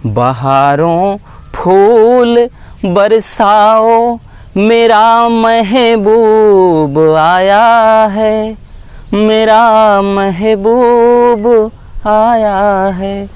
बहारों फूल बरसाओ, मेरा महबूब आया है, मेरा महबूब आया है।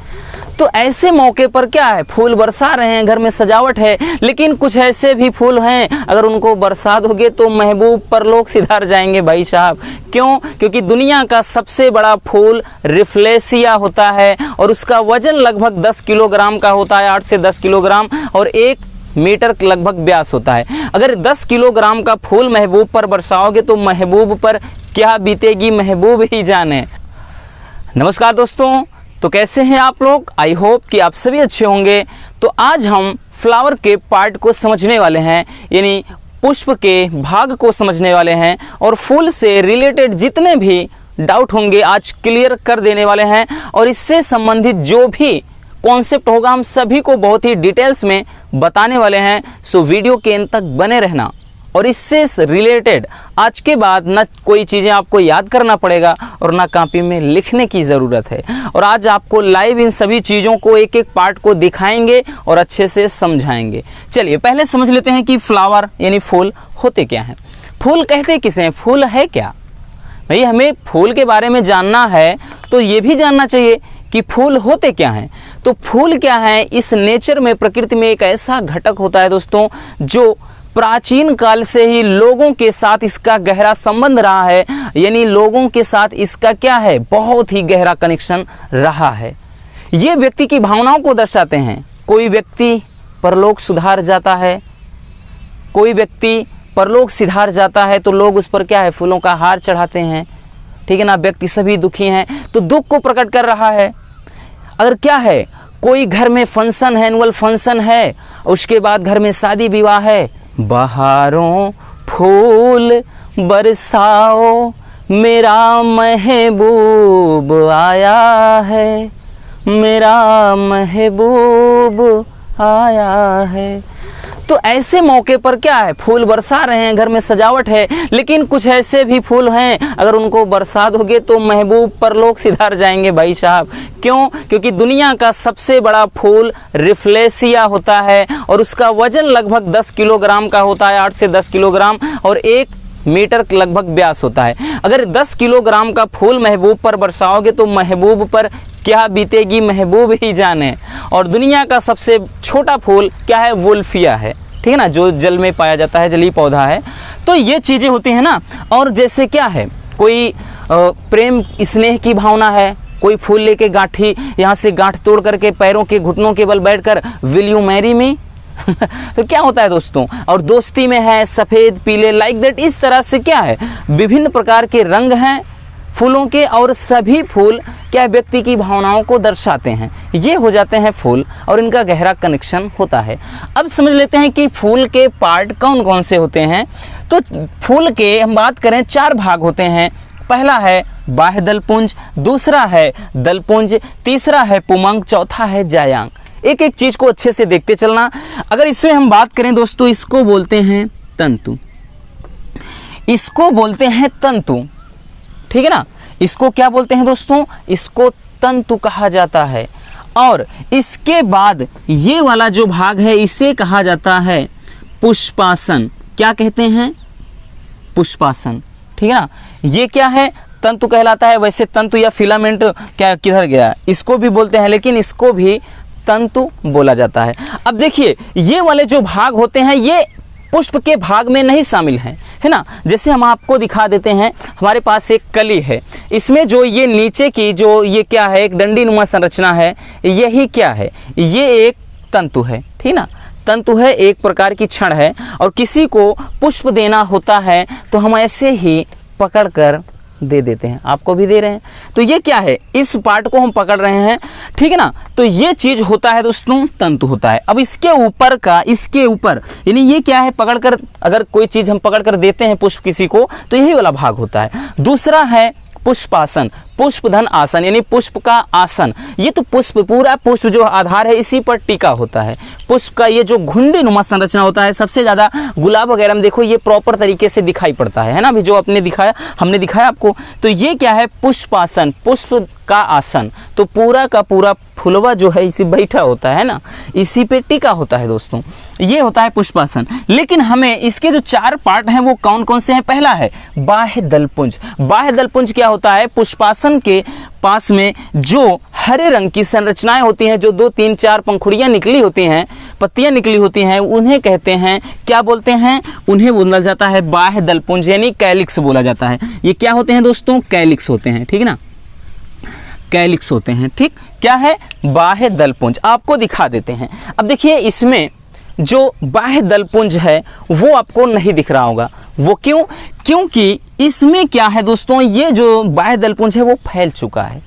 तो ऐसे मौके पर क्या है, फूल बरसा रहे हैं, घर में सजावट है, लेकिन कुछ ऐसे भी फूल हैं अगर उनको बरसा दोगे तो महबूब परलोक सिधार जाएंगे भाई साहब। क्यों? क्योंकि दुनिया का सबसे बड़ा फूल रिफ्लेसिया होता है और उसका वजन लगभग 10 किलोग्राम का होता है, 8 से 10 किलोग्राम, और 1 मीटर लगभग व्यास होता है। अगर 10 किलोग्राम का फूल महबूब पर बरसाओगे तो महबूब पर क्या बीतेगी, महबूब ही जाने। नमस्कार दोस्तों, तो कैसे हैं आप लोग? आई होप कि आप सभी अच्छे होंगे। तो आज हम फ्लावर के पार्ट को समझने वाले हैं, यानी पुष्प के भाग को समझने वाले हैं, और फूल से रिलेटेड जितने भी डाउट होंगे आज क्लियर कर देने वाले हैं। और इससे संबंधित जो भी कॉन्सेप्ट होगा हम सभी को बहुत ही डिटेल्स में बताने वाले हैं। सो वीडियो के अंत तक बने रहना। और इससे रिलेटेड आज के बाद ना कोई चीज़ें आपको याद करना पड़ेगा और ना कॉपी में लिखने की ज़रूरत है। और आज आपको लाइव इन सभी चीज़ों को एक एक पार्ट को दिखाएंगे और अच्छे से समझाएंगे। चलिए पहले समझ लेते हैं कि फ्लावर यानी फूल होते क्या हैं। फूल कहते किसे हैं, फूल है क्या? भाई हमें फूल के बारे में जानना है तो ये भी जानना चाहिए कि फूल होते क्या हैं। तो फूल क्या है, इस नेचर में, प्रकृति में एक ऐसा घटक होता है दोस्तों जो प्राचीन काल से ही लोगों के साथ इसका गहरा संबंध रहा है, यानी लोगों के साथ इसका क्या है, बहुत ही गहरा कनेक्शन रहा है। ये व्यक्ति की भावनाओं को दर्शाते हैं। कोई व्यक्ति परलोक सुधार जाता है, कोई व्यक्ति परलोक सिधार जाता है तो लोग उस पर क्या है, फूलों का हार चढ़ाते हैं, ठीक है ना। व्यक्ति सभी दुखी हैं तो दुख को प्रकट कर रहा है। अगर क्या है, कोई घर में फंक्शन है, एनुअल फंक्शन है, उसके बाद घर में शादी विवाह है, बहारों फूल बरसाओ, मेरा महबूब आया है, मेरा महबूब आया है। तो ऐसे मौके पर क्या है, फूल बरसा रहे हैं, घर में सजावट है, लेकिन कुछ ऐसे भी फूल हैं अगर उनको बरसा दोगे तो महबूब परलोक सिधार जाएंगे भाई साहब। क्यों? क्योंकि दुनिया का सबसे बड़ा फूल रिफ्लेसिया होता है और उसका वजन लगभग 10 किलोग्राम का होता है, 8 से 10 किलोग्राम, और 1 मीटर लगभग व्यास होता है। अगर 10 किलोग्राम का फूल महबूब पर बरसाओगे तो महबूब पर क्या बीतेगी, महबूब ही जाने। और दुनिया का सबसे छोटा फूल क्या है, वुल्फिया है, ठीक है ना, जो जल में पाया जाता है, जलीय पौधा है। तो ये चीज़ें होती हैं ना। और जैसे क्या है, कोई प्रेम स्नेह की भावना है, कोई फूल लेके गांठी, यहाँ से गांठ तोड़ करके पैरों के घुटनों के बल बैठकर विल यू मैरी मी तो क्या होता है दोस्तों। और दोस्ती में है सफ़ेद पीले, लाइक दैट, इस तरह से क्या है, विभिन्न प्रकार के रंग हैं फूलों के, और सभी फूल क्या व्यक्ति की भावनाओं को दर्शाते हैं। ये हो जाते हैं फूल और इनका गहरा कनेक्शन होता है। अब समझ लेते हैं कि फूल के पार्ट कौन कौन से होते हैं। तो फूल के हम बात करें 4 भाग होते हैं। पहला है बाह्य दलपुंज, दूसरा है दलपुंज, तीसरा है पुमंग, चौथा है जायांग। एक एक चीज को अच्छे से देखते चलना। अगर इसमें हम बात करें दोस्तों, इसको बोलते हैं तंतु, इसको बोलते हैं तंतु, ठीक है ना। इसको क्या बोलते हैं दोस्तों, इसको तंतु कहा जाता है। और इसके बाद ये वाला जो भाग है इसे कहा जाता है पुष्पासन। क्या कहते हैं, पुष्पासन, ठीक है ना। ये क्या है, तंतु कहलाता है। वैसे तंतु या फिलामेंट क्या किधर गया, इसको भी बोलते हैं, लेकिन इसको भी तंतु बोला जाता है। अब देखिए ये वाले जो भाग होते हैं ये पुष्प के भाग में नहीं शामिल हैं, है ना। जैसे हम आपको दिखा देते हैं, हमारे पास एक कली है, इसमें जो ये नीचे की जो ये क्या है, एक डंडी नुमा संरचना है, यही क्या है, ये एक तंतु है, ठीक ना। तंतु है, एक प्रकार की छड़ है। और किसी को पुष्प देना होता है तो हम ऐसे ही पकड़ कर दे देते हैं, आपको भी दे रहे हैं। तो ये क्या है, इस पार्ट को हम पकड़ रहे हैं, ठीक है ना। तो ये चीज होता है दोस्तों, तंतु होता है। अब इसके ऊपर का, इसके ऊपर यानी ये क्या है, पकड़कर अगर कोई चीज हम पकड़ कर देते हैं पुष्प किसी को, तो यही वाला भाग होता है। दूसरा है पुष्पासन। पुष्पधन आसन यानी पुष्प का आसन। ये तो पुष्प, पूरा पुष्प जो आधार है इसी पर टिका होता है। पुष्प का ये जो घुंडी नुमा संरचना होता है, सबसे ज़्यादा गुलाब वगैरह में देखो ये प्रॉपर तरीके से दिखाई पड़ता है ना, अभी जो हमने दिखाया आपको। तो ये क्या है, पुष्पासन, पुष्प का आसन। तो पूरा का पूरा फुलवा जो है इसी बैठा होता है ना, इसी पे टिका होता है दोस्तों, ये होता है पुष्पासन। लेकिन हमें इसके जो 4 पार्ट हैं वो कौन कौन से हैं? पहला है बाह्य दलपुंज। बाह्य दलपुंज क्या होता है? पुष्पासन के पास में जो हरे रंग की संरचनाएं होती हैं, जो 2, 3, 4 पंखुड़ियां निकली होती हैं, पत्तियां निकली होती हैं, उन्हें कहते हैं, क्या बोलते हैं? उन्हें बोला जाता है बाह्य दलपुंज यानी कैलिक्स बोला जाता है। ये क्या होते हैं दोस्तों? कैलिक्स होते हैं, ठीक है ना, कैलिक्स होते हैं। ठीक, क्या है? बाह्य दलपुंज। आपको दिखा देते हैं। अब देखिए इसमें जो बाह्य दलपुंज है वो आपको नहीं दिख रहा होगा। वो क्यों? क्योंकि इसमें क्या है दोस्तों, ये जो बाह्य दलपुंज है वो फैल चुका है।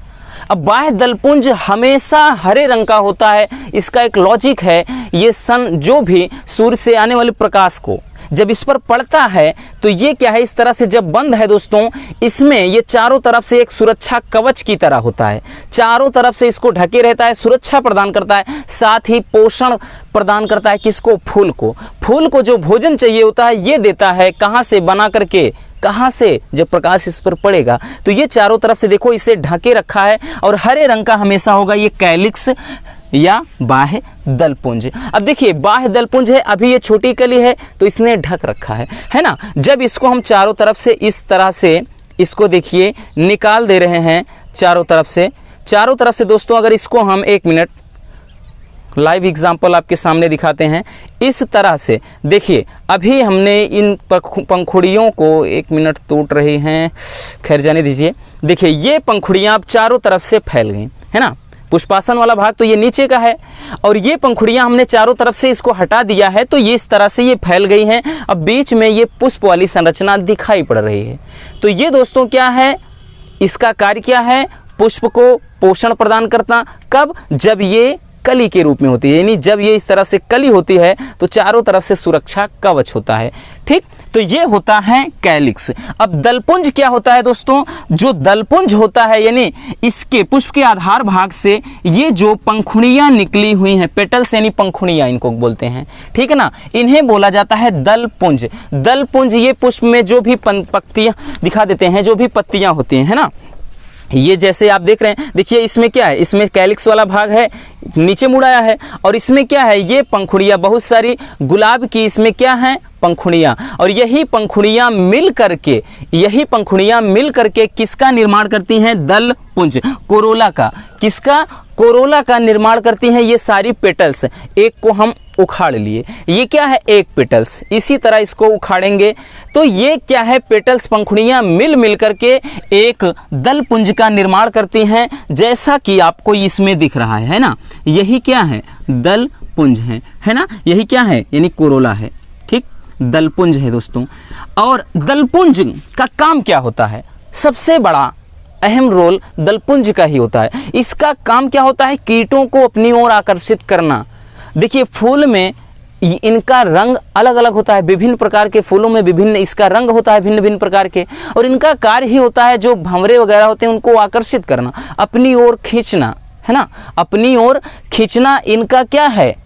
अब बाह्य दलपुंज हमेशा हरे रंग का होता है। इसका एक लॉजिक है, ये सन जो भी सूर्य से आने वाले प्रकाश को जब इस पर पड़ता है तो ये क्या है, इस तरह से जब बंद है दोस्तों, इसमें ये चारों तरफ से एक सुरक्षा कवच की तरह होता है। चारों तरफ से इसको ढके रहता है, सुरक्षा प्रदान करता है, साथ ही पोषण प्रदान करता है। किसको? फूल को। फूल को जो भोजन चाहिए होता है ये देता है। कहाँ से? बना करके। कहाँ से? जब प्रकाश इस पर पड़ेगा। तो ये चारों तरफ से देखो इसे ढके रखा है और हरे रंग का हमेशा होगा ये कैलिक्स या बाह्य दलपुंज। अब देखिए बाह्य दलपुंज है, अभी ये छोटी कली है तो इसने ढक रखा है ना। जब इसको हम चारों तरफ से इस तरह से इसको देखिए निकाल दे रहे हैं चारों तरफ से दोस्तों, अगर इसको हम 1 मिनट लाइव एग्जाम्पल आपके सामने दिखाते हैं। इस तरह से देखिए, अभी हमने इन पंखुड़ियों को 1 मिनट टूट रही हैं, खैर जाने दीजिए। देखिए ये पंखुड़ियाँ अब चारों तरफ से फैल गई है ना। पुष्पासन वाला भाग तो ये नीचे का है और ये पंखुड़ियाँ हमने चारों तरफ से इसको हटा दिया है, तो ये इस तरह से ये फैल गई हैं। अब बीच में ये पुष्प वाली संरचना दिखाई पड़ रही है। तो ये दोस्तों क्या है, इसका कार्य क्या है? पुष्प को पोषण प्रदान करना। कब? जब ये कली के रूप में होती है, यानी जब ये इस तरह से कली होती है तो चारों तरफ से सुरक्षा कवच होता है। ठीक, तो ये होता है कैलिक्स। अब दलपुंज क्या होता है दोस्तों? जो दलपुंज होता है यानी इसके पुष्प के आधार भाग से ये जो पंखुड़ियां निकली हुई हैं, पेटल्स यानी पंखुड़ियां इनको बोलते हैं, ठीक है ना, इन्हें बोला जाता है दलपुंज। दलपुंज ये पुष्प में जो भी पत्तियां दिखा देते हैं, जो भी पत्तियां होती हैं, है ना, ये जैसे आप देख रहे हैं। देखिए इसमें क्या है, इसमें कैलिक्स वाला भाग है, नीचे मुड़ाया है, और इसमें क्या है, ये पंखुड़ियाँ बहुत सारी गुलाब की इसमें क्या है, पंखुड़ियाँ। और यही पंखुड़ियाँ मिल करके किसका निर्माण करती हैं? दलपुंज, कोरोला का। किसका? कोरोला का निर्माण करती हैं ये सारी पेटल्स। एक को हम उखाड़ लिए, ये क्या है, एक पेटल्स। इसी तरह इसको उखाड़ेंगे तो ये क्या है, पेटल्स पंखुड़ियाँ मिल करके एक दलपुंज का निर्माण करती हैं, जैसा कि आपको इसमें दिख रहा है ना। यही क्या है, दलपुंज है ना। यही क्या है, यानी कोरोला है। ठीक, दलपुंज है दोस्तों। और दलपुंज का काम क्या होता है? सबसे बड़ा अहम रोल दलपुंज का ही होता है। इसका काम क्या होता है? कीटों को अपनी ओर आकर्षित करना। देखिए फूल में इनका रंग अलग अलग होता है, विभिन्न प्रकार के फूलों में विभिन्न इसका रंग होता है, भिन्न भिन्न प्रकार के, और इनका कार्य ही होता है जो भंवरे वगैरह होते हैं उनको आकर्षित करना, अपनी ओर खींचना, है ना, अपनी ओर खींचना इनका क्या है,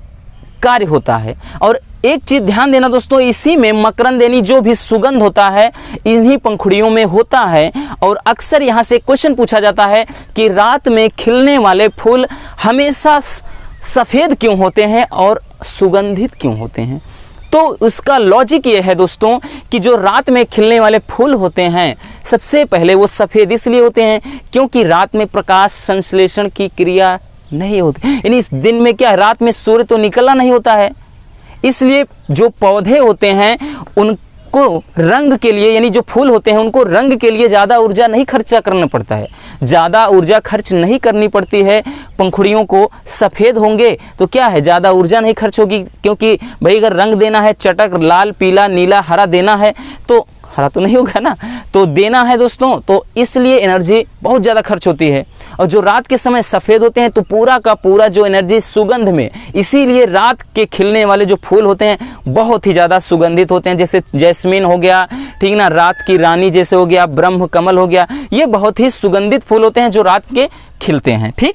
कार्य होता है। और एक चीज ध्यान देना दोस्तों, इसी में मकरंद यानी जो भी सुगंध होता है इन्हीं पंखुड़ियों में होता है। और अक्सर यहाँ से क्वेश्चन पूछा जाता है कि रात में खिलने वाले फूल हमेशा सफ़ेद क्यों होते हैं और सुगंधित क्यों होते हैं? तो उसका लॉजिक ये है दोस्तों कि जो रात में खिलने वाले फूल होते हैं सबसे पहले वो सफ़ेद इसलिए होते हैं क्योंकि रात में प्रकाश संश्लेषण की क्रिया नहीं होती, यानी इस दिन में क्या, रात में सूर्य तो निकलना नहीं होता है, इसलिए जो पौधे होते हैं उनको रंग के लिए, यानी जो फूल होते हैं उनको रंग के लिए ज़्यादा ऊर्जा नहीं खर्चा करना पड़ता है, ज़्यादा ऊर्जा खर्च नहीं करनी पड़ती है। पंखुड़ियों को सफ़ेद होंगे तो क्या है, ज़्यादा ऊर्जा नहीं खर्च होगी, क्योंकि भाई अगर रंग देना है, चटक लाल पीला नीला हरा देना है तो हरा तो नहीं होगा ना, तो देना है दोस्तों, तो इसलिए एनर्जी बहुत ज़्यादा खर्च होती है। और जो रात के समय सफ़ेद होते हैं तो पूरा का पूरा जो एनर्जी सुगंध में, इसीलिए रात के खिलने वाले जो फूल होते हैं बहुत ही ज़्यादा सुगंधित होते हैं, जैसे जैस्मीन हो गया, ठीक ना, रात की रानी जैसे हो गया, ब्रह्म कमल हो गया, ये बहुत ही सुगंधित फूल होते हैं जो रात के खिलते हैं। ठीक,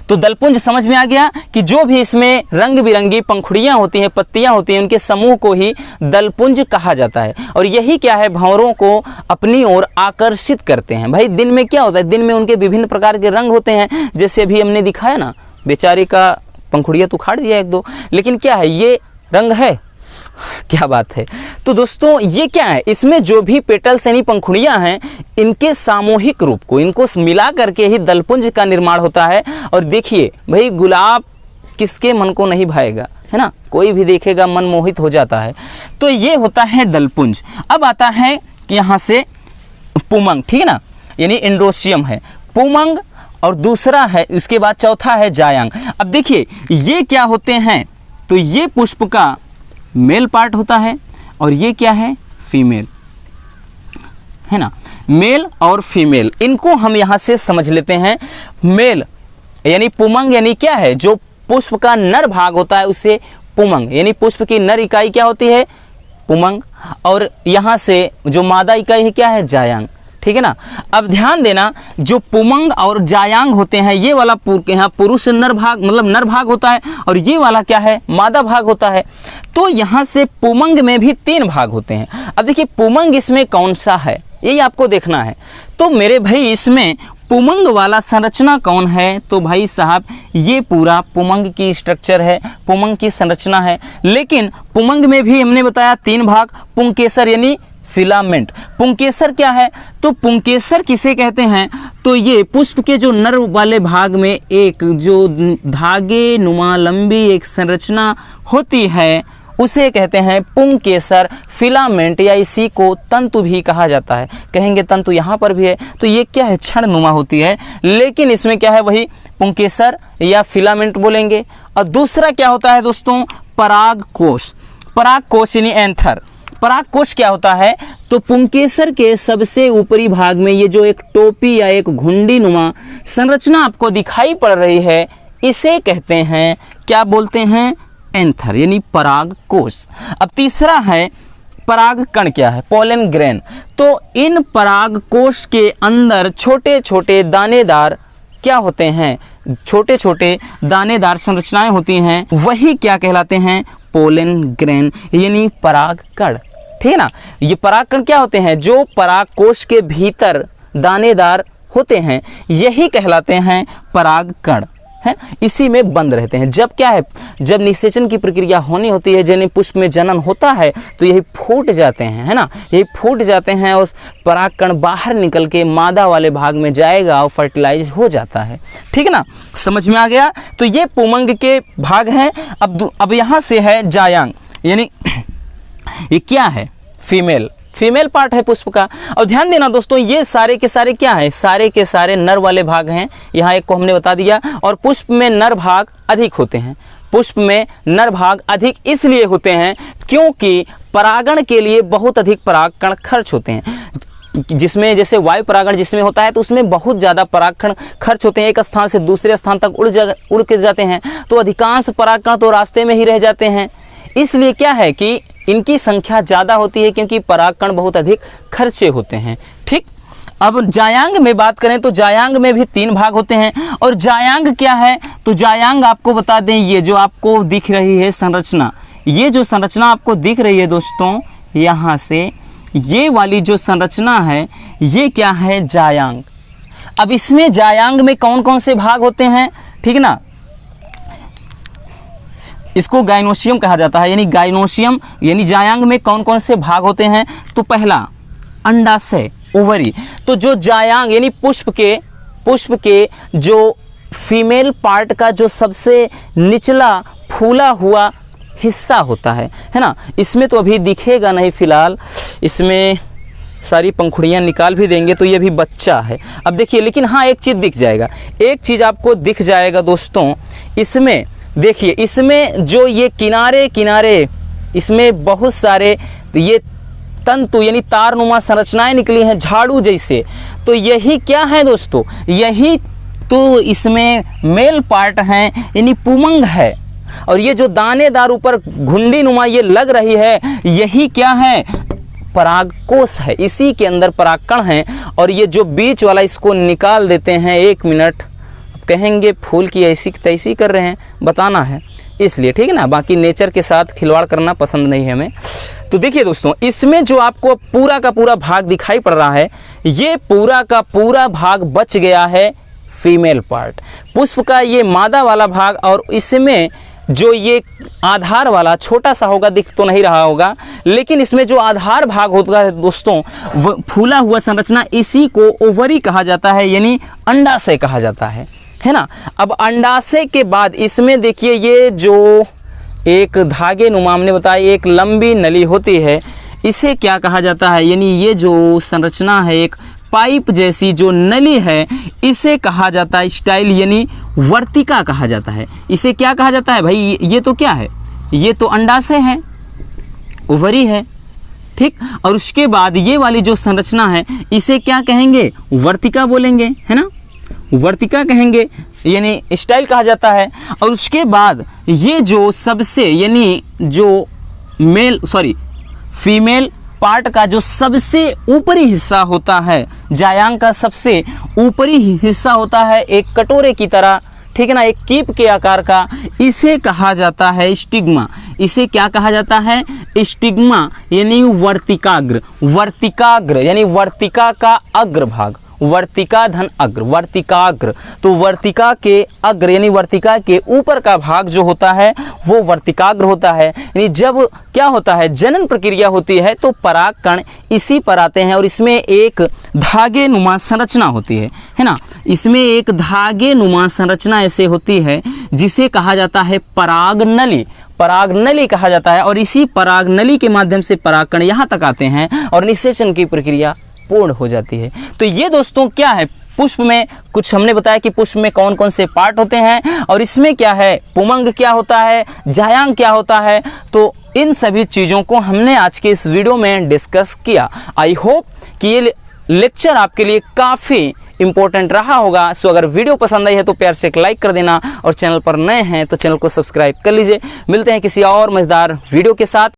तो दलपुंज समझ में आ गया कि जो भी इसमें रंग बिरंगी पंखुड़ियां होती हैं, पत्तियां होती हैं, उनके समूह को ही दलपुंज कहा जाता है। और यही क्या है, भंवरों को अपनी ओर आकर्षित करते हैं। भाई दिन में क्या होता है, दिन में उनके विभिन्न प्रकार के रंग होते हैं, जैसे अभी हमने दिखाया ना, बेचारी का पंखुड़ियां तो उखाड़ दिया एक दो, लेकिन क्या है, ये रंग है, क्या बात है। तो दोस्तों ये क्या है, इसमें जो भी पेटल्स यानी पंखुड़ियां हैं, इनके सामूहिक रूप को, इनको मिला करके ही दलपुंज का निर्माण होता है। और देखिए भाई, गुलाब किसके मन को नहीं भाएगा, है ना, कोई भी देखेगा मन मोहित हो जाता है। तो ये होता है दलपुंज। अब आता है कि यहाँ से पुमंग, ठीक है ना, यानी एंड्रोसियम है पुमंग, और दूसरा है, इसके बाद चौथा है जायांग। अब देखिए ये क्या होते हैं, तो ये पुष्प का मेल पार्ट होता है और ये क्या है, फीमेल, है ना, मेल और फीमेल, इनको हम यहाँ से समझ लेते हैं। मेल यानी पुमंग, यानी क्या है, जो पुष्प का नर भाग होता है उसे पुमंग, यानी पुष्प की नर इकाई क्या होती है, पुमंग, और यहाँ से जो मादा इकाई है क्या है, जायांग। ठीक है ना। अब ध्यान देना, जो पुमंग और जायांग होते हैं, ये वाला यहाँ पुरुष नर भाग मतलब नर भाग होता है, और ये वाला क्या है, मादा भाग होता है। तो यहाँ से पुमंग में भी 3 भाग होते हैं। अब देखिए पुमंग इसमें कौन सा है, यही आपको देखना है। तो मेरे भाई इसमें पुमंग वाला संरचना कौन है, तो भाई साहब ये पूरा पुमंग की स्ट्रक्चर है, पुमंग की संरचना है। लेकिन पुमंग में भी हमने बताया 3 भाग, पुंकेसर यानी फिलामेंट। पुंकेसर क्या है, तो पुंकेसर किसे कहते हैं, तो ये पुष्प के जो नर वाले भाग में एक जो धागे नुमा लंबी एक संरचना होती है उसे कहते हैं पुंकेसर फिलामेंट, या इसी को तंतु भी कहा जाता है। कहेंगे तंतु यहाँ पर भी है, तो ये क्या है, क्षण नुमा होती है, लेकिन इसमें क्या है, वही पुंकेसर या फिलामेंट बोलेंगे। और दूसरा क्या होता है दोस्तों, परागकोश। परागकोश यानी एंथर। परागकोश क्या होता है, तो पुंकेसर के सबसे ऊपरी भाग में ये जो एक टोपी या एक घुंडी नुमा संरचना आपको दिखाई पड़ रही है, इसे कहते हैं, क्या बोलते हैं, एंथर यानी परागकोश। अब तीसरा है परागकण, क्या है, पोलन ग्रेन। तो इन परागकोश के अंदर छोटे छोटे दानेदार क्या होते हैं, छोटे छोटे दानेदार संरचनाएं होती हैं, वही क्या कहलाते हैं, पोलन ग्रेन यानी परागकण। ठीक है ना। ये परागकण क्या होते हैं, जो परागकोश के भीतर दानेदार होते हैं, यही कहलाते हैं परागकण, है, इसी में बंद रहते हैं। जब क्या है, जब निषेचन की प्रक्रिया होनी होती है, यानी पुष्प में जनन होता है, तो यही फूट जाते हैं, है ना, यही फूट जाते हैं और परागकण बाहर निकल के मादा वाले भाग में जाएगा और फर्टिलाइज हो जाता है। ठीक है ना, समझ में आ गया। तो ये पुमंग के भाग हैं। अब यहाँ से है जायांग, यानी ये क्या है, फीमेल, फीमेल पार्ट है पुष्प का। और ध्यान देना दोस्तों, ये सारे के सारे क्या हैं, सारे के सारे नर वाले भाग हैं। यहाँ एक को हमने बता दिया। और पुष्प में नर भाग अधिक होते हैं। पुष्प में नर भाग अधिक इसलिए होते हैं क्योंकि परागण के लिए बहुत अधिक परागकण खर्च होते हैं। जिसमें जैसे वायु परागण जिसमें होता है, तो उसमें बहुत ज़्यादा परागकण खर्च होते हैं, एक स्थान से दूसरे स्थान तक उड़ के जाते हैं, तो अधिकांश परागकण तो रास्ते में ही रह जाते हैं। इसलिए क्या है कि इनकी संख्या ज़्यादा होती है, क्योंकि परागकण बहुत अधिक खर्चे होते हैं। ठीक। अब जायांग में बात करें तो जायांग में भी 3 भाग होते हैं। और जायांग क्या है, तो जायांग आपको बता दें, ये जो आपको दिख रही है संरचना, ये जो संरचना आपको दिख रही है दोस्तों, यहाँ से ये वाली जो संरचना है, ये क्या है, जायांग। अब इसमें जायांग में कौन कौन से भाग होते हैं, ठीक है ना, इसको गाइनोशियम कहा जाता है, यानी गाइनोशियम यानी जायांग में कौन कौन से भाग होते हैं। तो पहला अंडाशय, ओवरी। तो जो जायांग यानी पुष्प के जो फीमेल पार्ट का जो सबसे निचला फूला हुआ हिस्सा होता है ना, इसमें तो अभी दिखेगा नहीं फिलहाल, इसमें सारी पंखुड़ियाँ निकाल भी देंगे तो ये भी बच्चा है। अब देखिए, लेकिन हाँ एक चीज़ दिख जाएगा, एक चीज़ आपको दिख जाएगा दोस्तों, इसमें देखिए, इसमें जो ये किनारे किनारे इसमें बहुत सारे ये तंतु यानी तारनुमा संरचनाएं निकली हैं, झाड़ू जैसे। तो यही क्या है दोस्तों, यही तो इसमें मेल पार्ट हैं, यानी पुमंग है। और ये जो दानेदार ऊपर घुंडी नुमा ये लग रही है, यही क्या है, परागकोश है, इसी के अंदर परागकण है। और ये जो बीच वाला इसको निकाल देते हैं। 1 मिनट, कहेंगे फूल की ऐसी तैसी कर रहे हैं, बताना है इसलिए, ठीक है ना। बाकी नेचर के साथ खिलवाड़ करना पसंद नहीं है हमें। तो देखिए दोस्तों, इसमें जो आपको पूरा का पूरा भाग दिखाई पड़ रहा है, ये पूरा का पूरा भाग बच गया है फीमेल पार्ट, पुष्प का ये मादा वाला भाग। और इसमें जो ये आधार वाला छोटा सा होगा, दिख तो नहीं रहा होगा, लेकिन इसमें जो आधार भाग होता है दोस्तों, वो फूला हुआ संरचना, इसी को ओवरी कहा जाता है, यानी अंडाशय कहा जाता है ना। अब अंडाशय के बाद इसमें देखिए, ये जो एक धागे नुमा हमने बताया, एक लंबी नली होती है, इसे क्या कहा जाता है, यानी ये जो संरचना है, एक पाइप जैसी जो नली है, इसे कहा जाता है स्टाइल, यानी वर्तिका कहा जाता है। इसे क्या कहा जाता है भाई, ये तो क्या है, ये तो अंडाशय है, ओवरी है, ठीक। और उसके बाद ये वाली जो संरचना है, इसे क्या कहेंगे, वर्तिका बोलेंगे, है ना, वर्तिका कहेंगे, यानी स्टाइल कहा जाता है। और उसके बाद ये जो सबसे, यानी जो फीमेल पार्ट का जो सबसे ऊपरी हिस्सा होता है, जायांग का सबसे ऊपरी हिस्सा होता है एक कटोरे की तरह, ठीक है ना, एक कीप के आकार का, इसे कहा जाता है स्टिग्मा। इसे क्या कहा जाता है, स्टिग्मा, यानी वर्तिकाग्र। वर्तिकाग्र यानी वर्तिका का अग्रभाग, वर्तिका धन अग्र, वर्तिकाग्र। तो वर्तिका के अग्र यानी वर्तिका के ऊपर का भाग जो होता है वो वर्तिकाग्र होता है। यानी जब क्या होता है, जनन प्रक्रिया होती है, तो परागकण इसी पर आते हैं और इसमें एक धागे नुमा संरचना होती है ना। इसमें एक धागे नुमा संरचना ऐसे होती है जिसे कहा जाता है परागनली, परागनली कहा जाता है। और इसी परागनली के माध्यम से परागकण यहाँ तक आते हैं और निषेचन की प्रक्रिया पूर्ण हो जाती है। तो ये दोस्तों क्या है, पुष्प में कुछ हमने बताया कि पुष्प में कौन कौन से पार्ट होते हैं, और इसमें क्या है, पुमंग क्या होता है, जायांग क्या होता है। तो इन सभी चीज़ों को हमने आज के इस वीडियो में डिस्कस किया। आई होप कि ये लेक्चर आपके लिए काफ़ी इंपॉर्टेंट रहा होगा। सो अगर वीडियो पसंद आई है तो प्यार से एक लाइक कर देना, और चैनल पर नए हैं तो चैनल को सब्सक्राइब कर लीजिए। मिलते हैं किसी और मज़ेदार वीडियो के साथ।